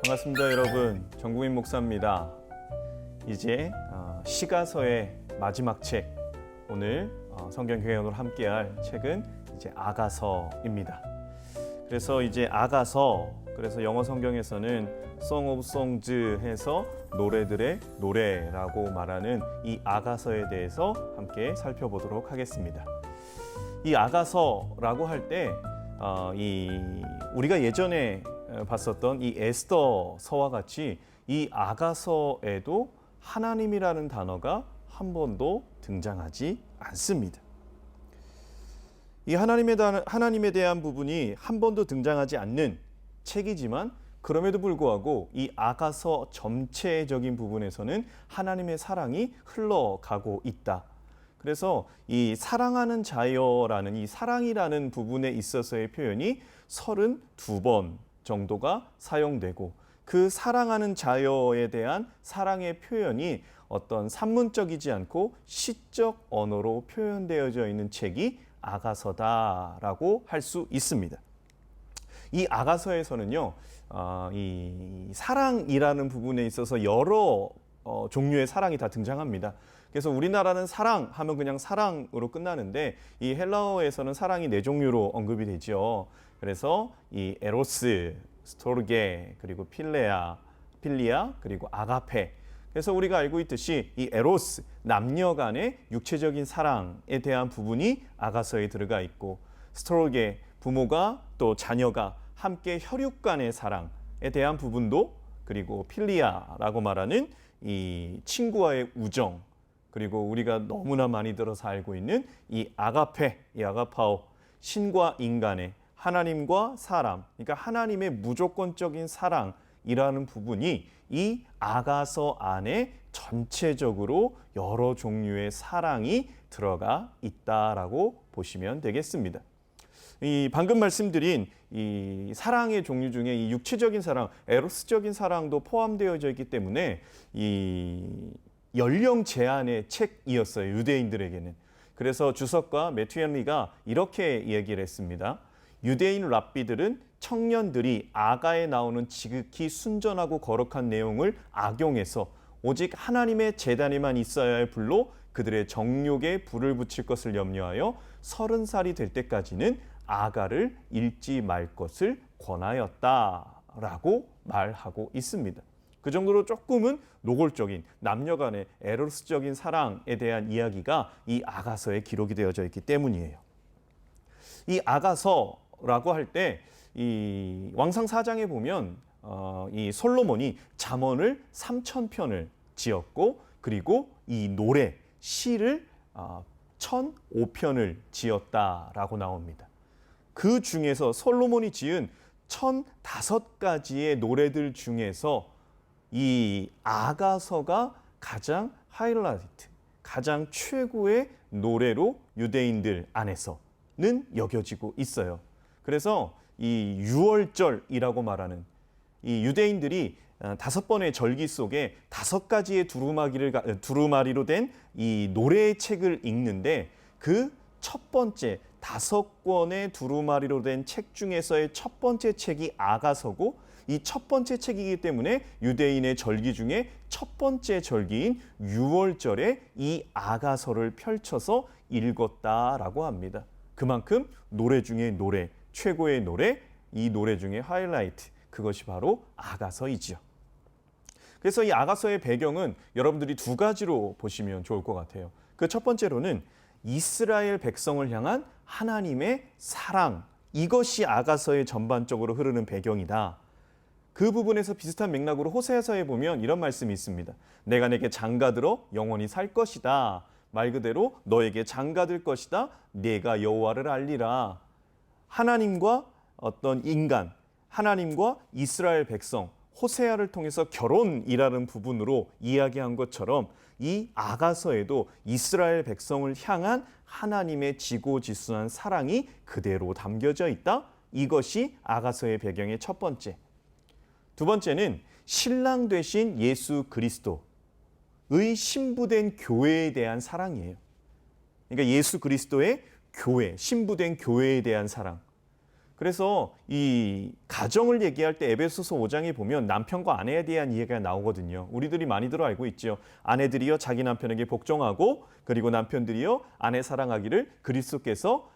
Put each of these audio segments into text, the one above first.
반갑습니다, 여러분. 정국인 목사입니다. 이제 시가서의 마지막 책, 오늘 성경 교양으로 함께할 책은 이제 아가서입니다. 그래서 이제 아가서, 그래서 영어 성경에서는 Song of Songs 해서 노래들의 노래라고 말하는 이 아가서에 대해서 함께 살펴보도록 하겠습니다. 이 아가서라고 할 때 우리가 예전에 봤었던 이 에스더서와 같이 이 아가서에도 하나님이라는 단어가 한 번도 등장하지 않습니다. 이 하나님에 대한 부분이 한 번도 등장하지 않는 책이지만 그럼에도 불구하고 이 아가서 전체적인 부분에서는 하나님의 사랑이 흘러가고 있다. 그래서 이 사랑하는 자여라는 이 사랑이라는 부분에 있어서의 표현이 32번 정도가 사용되고, 그 사랑하는 자여에 대한 사랑의 표현이 어떤 산문적이지 않고 시적 언어로 표현되어져 있는 책이 아가서다라고 할 수 있습니다. 이 아가서에서는요, 이 사랑이라는 부분에 있어서 여러 종류의 사랑이 다 등장합니다. 그래서 우리나라는 사랑 하면 그냥 사랑으로 끝나는데, 이 헬라어에서는 사랑이 4종류로 언급이 되죠. 그래서 이 에로스, 스토르게, 그리고 필리아, 그리고 아가페. 그래서 우리가 알고 있듯이 이 에로스, 남녀 간의 육체적인 사랑에 대한 부분이 아가서에 들어가 있고, 스토르게, 부모가 또 자녀가 함께 혈육 간의 사랑에 대한 부분도, 그리고 필리아라고 말하는 이 친구와의 우정, 그리고 우리가 너무나 많이 들어서 알고 있는 이 아가페, 이 아가파오, 신과 인간의, 하나님과 사람, 그러니까 하나님의 무조건적인 사랑이라는 부분이 이 아가서 안에 전체적으로 여러 종류의 사랑이 들어가 있다라고 보시면 되겠습니다. 이 방금 말씀드린 이 사랑의 종류 중에 이 육체적인 사랑, 에로스적인 사랑도 포함되어져 있기 때문에 이 연령 제한의 책이었어요, 유대인들에게는. 그래서 주석가 매튜 헨리가 이렇게 얘기를 했습니다. 유대인 랍비들은 청년들이 아가에 나오는 지극히 순전하고 거룩한 내용을 악용해서 오직 하나님의 제단에만 있어야 할 불로 그들의 정욕에 불을 붙일 것을 염려하여 30살이 될 때까지는 아가를 읽지 말 것을 권하였다라고 말하고 있습니다. 그 정도로 조금은 노골적인 남녀 간의 에로스적인 사랑에 대한 이야기가 이 아가서에 기록이 되어져 있기 때문이에요. 이 아가서라고 할 때 이 왕상 4장에 보면 이 솔로몬이 잠언을 3000편을 지었고, 그리고 이 노래, 시를 1005편을 지었다라고 나옵니다. 그 중에서 솔로몬이 지은 1005가지의 노래들 중에서 이 아가서가 가장 하이라이트, 가장 최고의 노래로 유대인들 안에서는 여겨지고 있어요. 그래서 이 유월절이라고 말하는 이 유대인들이 5번의 절기 속에 5가지의 두루마리로 된 이 노래의 책을 읽는데, 그 첫 번째 5권의 두루마리로 된 책 중에서의 첫 번째 책이 아가서고, 이 첫 번째 책이기 때문에 유대인의 절기 중에 첫 번째 절기인 유월절에 이 아가서를 펼쳐서 읽었다라고 합니다. 그만큼 노래 중에 노래, 최고의 노래, 이 노래 중에 하이라이트, 그것이 바로 아가서이지요. 그래서 이 아가서의 배경은 여러분들이 2가지로 보시면 좋을 것 같아요. 그 첫 번째로는 이스라엘 백성을 향한 하나님의 사랑, 이것이 아가서의 전반적으로 흐르는 배경이다. 그 부분에서 비슷한 맥락으로 호세아서에 보면 이런 말씀이 있습니다. 내가 내게 장가들어 영원히 살 것이다. 말 그대로 너에게 장가들 것이다. 내가 여호와를 알리라. 하나님과 어떤 인간, 하나님과 이스라엘 백성, 호세아를 통해서 결혼이라는 부분으로 이야기한 것처럼 이 아가서에도 이스라엘 백성을 향한 하나님의 지고지순한 사랑이 그대로 담겨져 있다. 이것이 아가서의 배경의 첫 번째. 두 번째는 신랑 되신 예수 그리스도의 신부된 교회에 대한 사랑이에요. 그러니까 예수 그리스도의 교회, 신부된 교회에 대한 사랑. 그래서 이 가정을 얘기할 때 에베소서 5장에 보면 남편과 아내에 대한 이야기가 나오거든요. 우리들이 많이들 알고 있죠. 아내들이여 자기 남편에게 복종하고 그리고 남편들이여 아내 사랑하기를 그리스도께서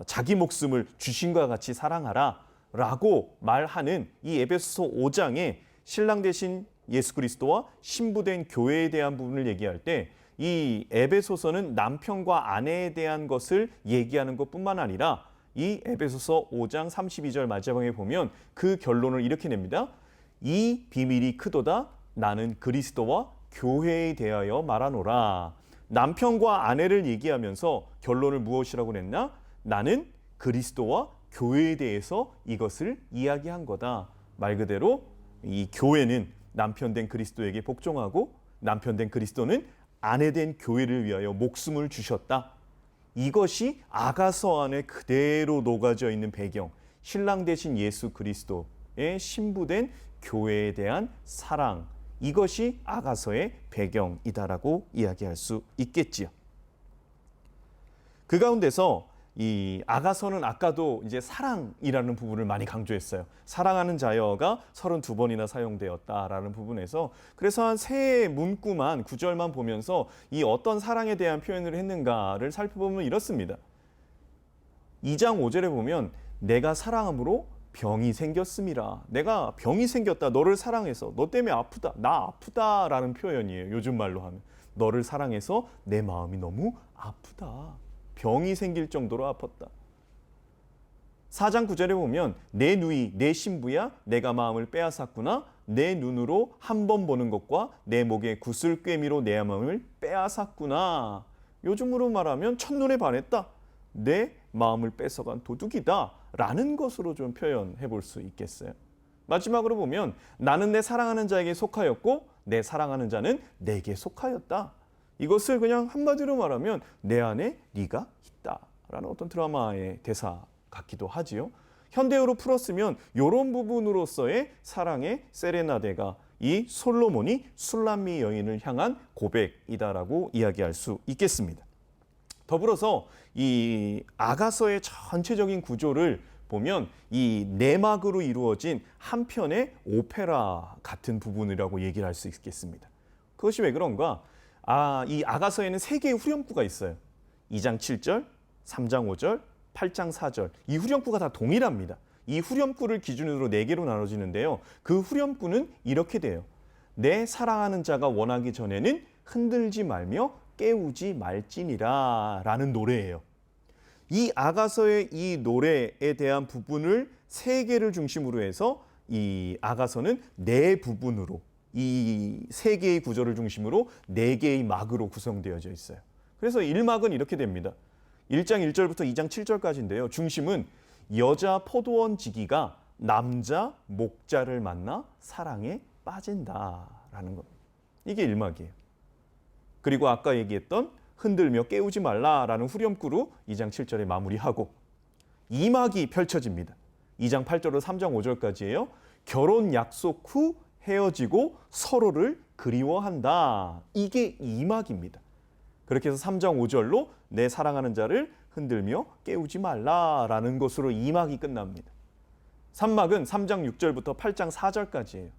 자기 목숨을 주신과 같이 사랑하라 라고 말하는 이 에베소서 5장에 신랑 되신 예수 그리스도와 신부된 교회에 대한 부분을 얘기할 때 이 에베소서는 남편과 아내에 대한 것을 얘기하는 것뿐만 아니라 이 에베소서 5장 32절 마지막에 보면 그 결론을 이렇게 냅니다. 이 비밀이 크도다 나는 그리스도와 교회에 대하여 말하노라. 남편과 아내를 얘기하면서 결론을 무엇이라고 냈나? 나는 그리스도와 교회에 대해서 이것을 이야기한 거다. 말 그대로 이 교회는 남편 된 그리스도에게 복종하고 남편 된 그리스도는 아내 된 교회를 위하여 목숨을 주셨다. 이것이 아가서 안에 그대로 녹아져 있는 배경, 신랑 되신 예수 그리스도의 신부된 교회에 대한 사랑, 이것이 아가서의 배경이다라고 이야기할 수 있겠지요. 그 가운데서 이 아가서는 아까도 이제 사랑이라는 부분을 많이 강조했어요. 사랑하는 자여가 32번이나 사용되었다라는 부분에서 그래서 한 세 문구만 구절만 보면서 이 어떤 사랑에 대한 표현을 했는가를 살펴보면 이렇습니다. 2장 5절에 보면 내가 사랑함으로 병이 생겼음이라. 내가 병이 생겼다. 너를 사랑해서. 너 때문에 아프다. 나 아프다라는 표현이에요. 요즘 말로 하면. 너를 사랑해서 내 마음이 너무 아프다. 병이 생길 정도로 아팠다. 4장 9절에 보면 내 누이, 내 신부야 내가 마음을 빼앗았구나. 내 눈으로 한 번 보는 것과 내 목에 구슬꿰미로 내 마음을 빼앗았구나. 요즘으로 말하면 첫눈에 반했다. 내 마음을 뺏어간 도둑이다. 라는 것으로 좀 표현해 볼 수 있겠어요. 마지막으로 보면 나는 내 사랑하는 자에게 속하였고 내 사랑하는 자는 내게 속하였다. 이것을 그냥 한마디로 말하면 내 안에 네가 있다라는 어떤 드라마의 대사 같기도 하지요. 현대어로 풀었으면 이런 부분으로서의 사랑의 세레나데가 이 솔로몬이 술람미 여인을 향한 고백이다라고 이야기할 수 있겠습니다. 더불어서 이 아가서의 전체적인 구조를 보면 이 내막으로 이루어진 한 편의 오페라 같은 부분이라고 얘기를 할 수 있겠습니다. 그것이 왜 그런가? 이 아가서에는 세 개의 후렴구가 있어요. 2장 7절, 3장 5절, 8장 4절. 이 후렴구가 다 동일합니다. 이 후렴구를 기준으로 네 개로 나눠지는데요. 그 후렴구는 이렇게 돼요. 내 사랑하는 자가 원하기 전에는 흔들지 말며 깨우지 말지니라 라는 노래예요. 이 아가서의 이 노래에 대한 부분을 세 개를 중심으로 해서 이 아가서는 네 부분으로 이 세 개의 구조를 중심으로 네 개의 막으로 구성되어져 있어요. 그래서 1막은 이렇게 됩니다. 1장 1절부터 2장 7절까지인데요. 중심은 여자 포도원 지기가 남자 목자를 만나 사랑에 빠진다라는 겁니다. 이게 1막이에요. 그리고 아까 얘기했던 흔들며 깨우지 말라라는 후렴구로 2장 7절에 마무리하고 2막이 펼쳐집니다. 2장 8절로 3장 5절까지예요. 결혼 약속 후 헤어지고 서로를 그리워한다. 이게 2막입니다. 그렇게 해서 3장 5절로 내 사랑하는 자를 흔들며 깨우지 말라라는 것으로 2막이 끝납니다. 3막은 3장 6절부터 8장 4절까지예요.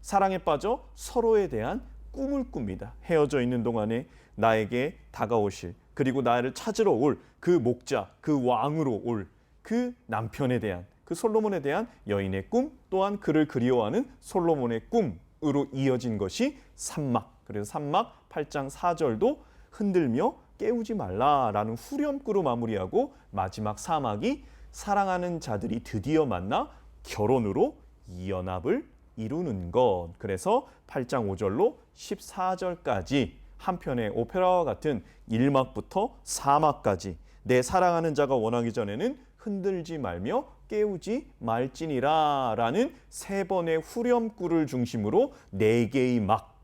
사랑에 빠져 서로에 대한 꿈을 꿉니다. 헤어져 있는 동안에 나에게 다가오실 그리고 나를 찾으러 올 그 목자, 그 왕으로 올 그 남편에 대한 그 솔로몬에 대한 여인의 꿈 또한 그를 그리워하는 솔로몬의 꿈으로 이어진 것이 3막. 그래서 3막 8장 4절도 흔들며 깨우지 말라라는 후렴구로 마무리하고 마지막 4막이 사랑하는 자들이 드디어 만나 결혼으로 이연합을 이루는 것. 그래서 8장 5절로 14절까지 한 편의 오페라와 같은 1막부터 4막까지 내 사랑하는 자가 원하기 전에는 흔들지 말며 깨우지 말지니라 라는 세 번의 후렴구를 중심으로 네 개의 막,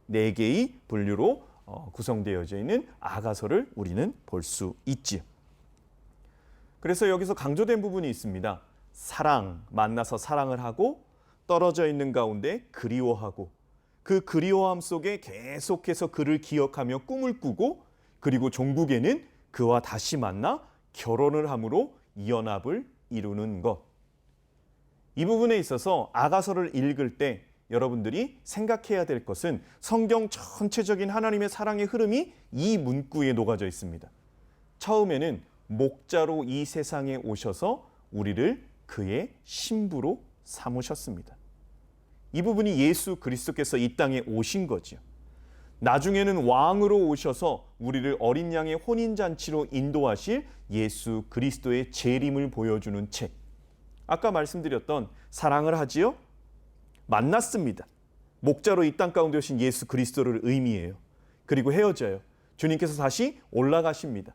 네 개의 분류로 구성되어져 있는 아가서를 우리는 볼 수 있지요. 그래서 여기서 강조된 부분이 있습니다. 사랑, 만나서 사랑을 하고 떨어져 있는 가운데 그리워하고 그 그리워함 속에 계속해서 그를 기억하며 꿈을 꾸고 그리고 종국에는 그와 다시 만나 결혼을 함으로 이연합을 이루는 것. 이 부분에 있어서 아가서를 읽을 때 여러분들이 생각해야 될 것은 성경 전체적인 하나님의 사랑의 흐름이 이 문구에 녹아져 있습니다. 처음에는 목자로 이 세상에 오셔서 우리를 그의 신부로 삼으셨습니다. 이 부분이 예수 그리스도께서 이 땅에 오신 거죠. 나중에는 왕으로 오셔서 우리를 어린 양의 혼인잔치로 인도하실 예수 그리스도의 재림을 보여주는 책. 아까 말씀드렸던 사랑을 하지요? 만났습니다. 목자로 이 땅 가운데 오신 예수 그리스도를 의미해요. 그리고 헤어져요. 주님께서 다시 올라가십니다.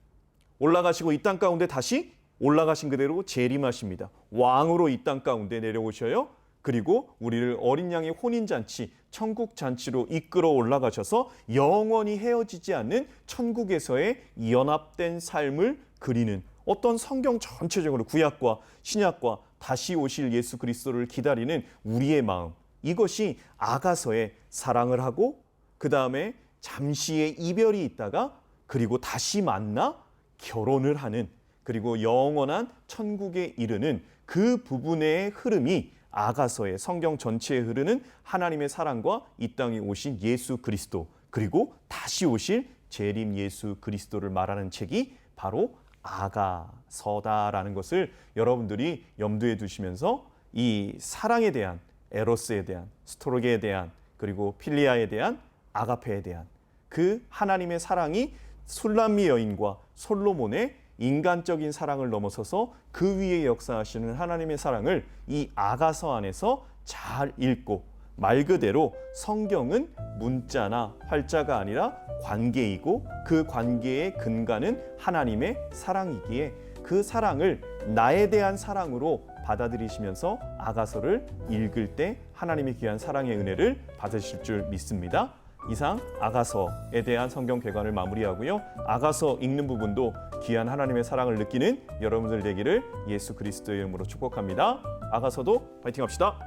올라가시고 이 땅 가운데 다시 올라가신 그대로 재림하십니다. 왕으로 이 땅 가운데 내려오셔요. 그리고 우리를 어린 양의 혼인잔치, 천국잔치로 이끌어 올라가셔서 영원히 헤어지지 않는 천국에서의 연합된 삶을 그리는 어떤 성경 전체적으로 구약과 신약과 다시 오실 예수 그리스도를 기다리는 우리의 마음, 이것이 아가서의 사랑을 하고 그 다음에 잠시의 이별이 있다가 그리고 다시 만나 결혼을 하는, 그리고 영원한 천국에 이르는 그 부분의 흐름이 아가서의 성경 전체에 흐르는 하나님의 사랑과 이 땅에 오신 예수 그리스도, 그리고 다시 오실 재림 예수 그리스도를 말하는 책이 바로 아가서다라는 것을 여러분들이 염두에 두시면서 이 사랑에 대한, 에로스에 대한, 스토르게에 대한, 그리고 필리아에 대한, 아가페에 대한 그 하나님의 사랑이 술람미 여인과 솔로몬의 인간적인 사랑을 넘어서서 그 위에 역사하시는 하나님의 사랑을 이 아가서 안에서 잘 읽고, 말 그대로 성경은 문자나 활자가 아니라 관계이고 그 관계의 근간은 하나님의 사랑이기에 그 사랑을 나에 대한 사랑으로 받아들이시면서 아가서를 읽을 때 하나님의 귀한 사랑의 은혜를 받으실 줄 믿습니다. 이상 아가서에 대한 성경 개관을 마무리하고요. 아가서 읽는 부분도 귀한 하나님의 사랑을 느끼는 여러분들 되기를 예수 그리스도의 이름으로 축복합니다. 아가서도 파이팅 합시다.